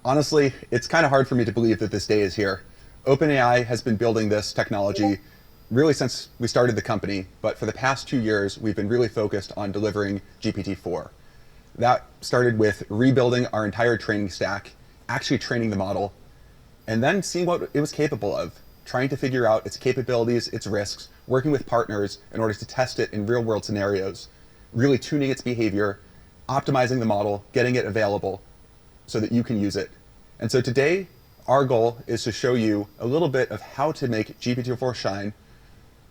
Honestly, it's kind of hard for me to believe that this day is here. OpenAI has been building this technology really since we started the company, but for the past 2 years, we've been really focused on delivering GPT-4. That started with rebuilding our entire training stack, actually training the model, and then seeing what it was capable of, trying to figure out its capabilities, its risks, working with partners in order to test it in real-world scenarios, really tuning its behavior, optimizing the model, getting it available so that you can use it. And so today, our goal is to show you a little bit of how to make GPT-4 shine,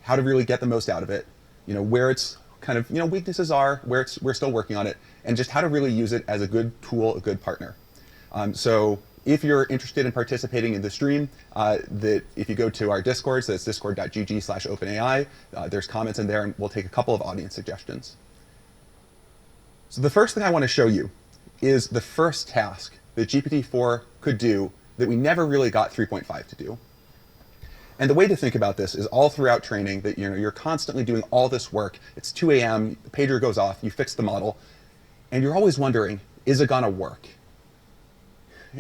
how to really get the most out of it, where its kind of weaknesses are, where we're still working on it, and just how to really use it as a good tool, a good partner. So if you're interested in participating in the stream, if you go to our Discord, so that's discord.gg/OpenAI, there's comments in there, and we'll take a couple of audience suggestions. So the first thing I want to show you is the first task that GPT-4 could do that we never really got 3.5 to do. And the way to think about this is all throughout training that you're constantly doing all this work. It's 2 a.m., the pager goes off, you fix the model, and you're always wondering, is it gonna work?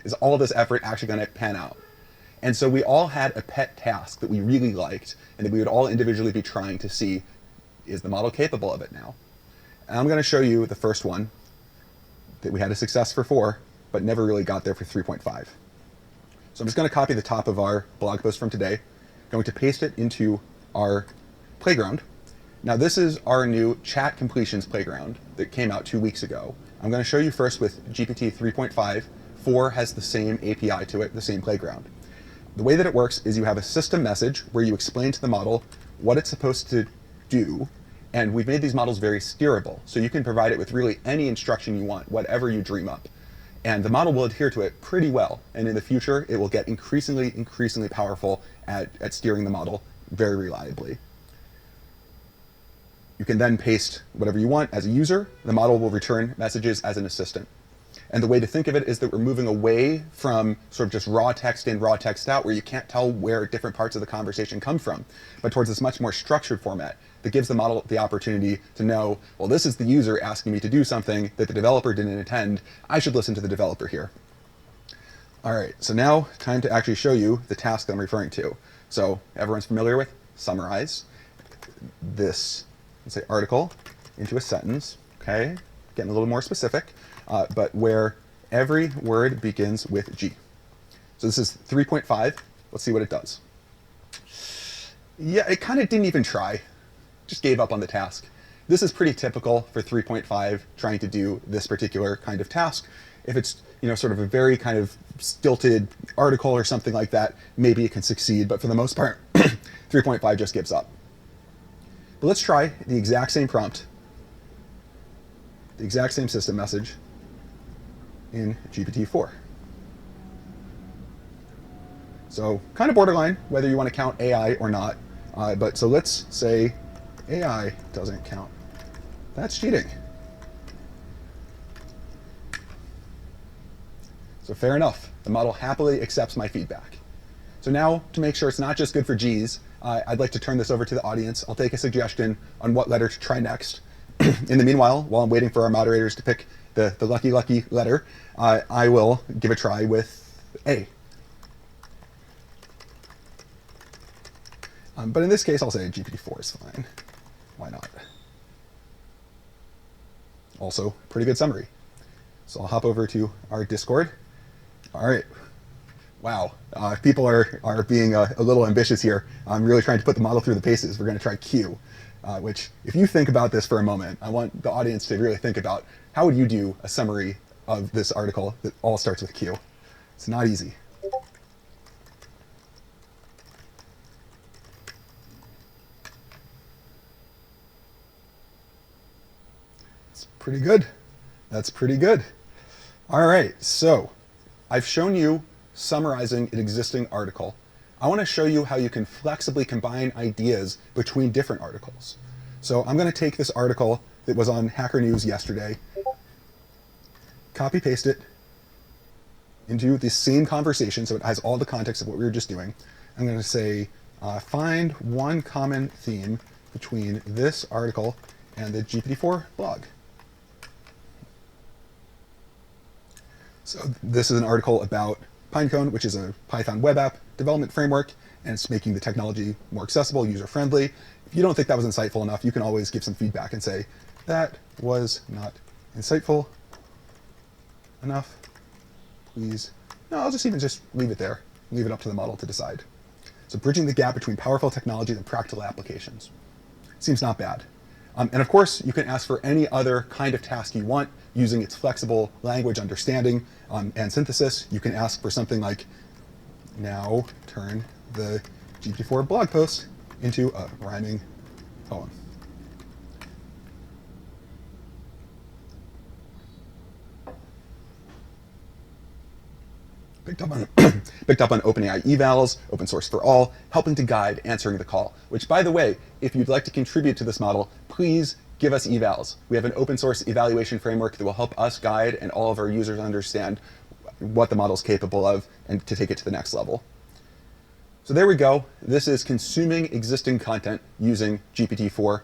Is all this effort actually gonna pan out? And so we all had a pet task that we really liked and that we would all individually be trying to see, is the model capable of it now? And I'm gonna show you the first one that we had a success for 4, but never really got there for 3.5. So I'm just gonna copy the top of our blog post from today, going to paste it into our playground. Now this is our new chat completions playground that came out 2 weeks ago. I'm going to show you first with GPT 3.5. 4 has the same API to it, the same playground. The way that it works is you have a system message where you explain to the model what it's supposed to do, and we've made these models very steerable, so you can provide it with really any instruction you want, whatever you dream up. And the model will adhere to it pretty well, and in the future it will get increasingly powerful at steering the model very reliably. You can then paste whatever you want as a user. The model will return messages as an assistant. And the way to think of it is that we're moving away from sort of just raw text in, raw text out, where you can't tell where different parts of the conversation come from, but towards this much more structured format that gives the model the opportunity to know, well, this is the user asking me to do something that the developer didn't intend. I should listen to the developer here. All right, so now time to actually show you the task that I'm referring to. So everyone's familiar with summarize this, let's say, article into a sentence, okay? Getting a little more specific, but where every word begins with G. So this is 3.5. Let's see what it does. Yeah, it kind of didn't even try. Just gave up on the task. This is pretty typical for 3.5 trying to do this particular kind of task. If it's sort of a very kind of stilted article or something like that, maybe it can succeed, but for the most part, 3.5 just gives up. But let's try the exact same prompt, the exact same system message in GPT-4. So kind of borderline, whether you want to count AI or not, but so let's say AI doesn't count. That's cheating. So fair enough, the model happily accepts my feedback. So now, to make sure it's not just good for G's, I'd like to turn this over to the audience. I'll take a suggestion on what letter to try next. In the meanwhile, while I'm waiting for our moderators to pick the lucky letter, I will give a try with A. But in this case, I'll say GPT-4 is fine. Why not? Also, pretty good summary. So I'll hop over to our Discord. All right. Wow. People are being a little ambitious here. I'm really trying to put the model through the paces. We're going to try Q, which, if you think about this for a moment, I want the audience to really think about how would you do a summary of this article that all starts with Q. It's not easy. It's pretty good. That's pretty good. All right, so I've shown you summarizing an existing article. I want to show you how you can flexibly combine ideas between different articles. So I'm going to take this article that was on Hacker News yesterday, copy paste it into the same conversation so it has all the context of what we were just doing. I'm going to say, find one common theme between this article and the GPT-4 blog. So this is an article about Pinecone, which is a Python web app development framework, and it's making the technology more accessible, user-friendly. If you don't think that was insightful enough, you can always give some feedback and say, that was not insightful enough. Please. No, I'll just leave it there. Leave it up to the model to decide. So bridging the gap between powerful technologies and practical applications. Seems not bad. And of course, you can ask for any other kind of task you want using its flexible language understanding and synthesis. You can ask for something like, now turn the GPT-4 blog post into a rhyming poem. Picked up on OpenAI evals, open source for all, helping to guide answering the call. Which, by the way, if you'd like to contribute to this model, please give us evals. We have an open source evaluation framework that will help us guide and all of our users understand what the model is capable of and to take it to the next level. So there we go. This is consuming existing content using GPT-4.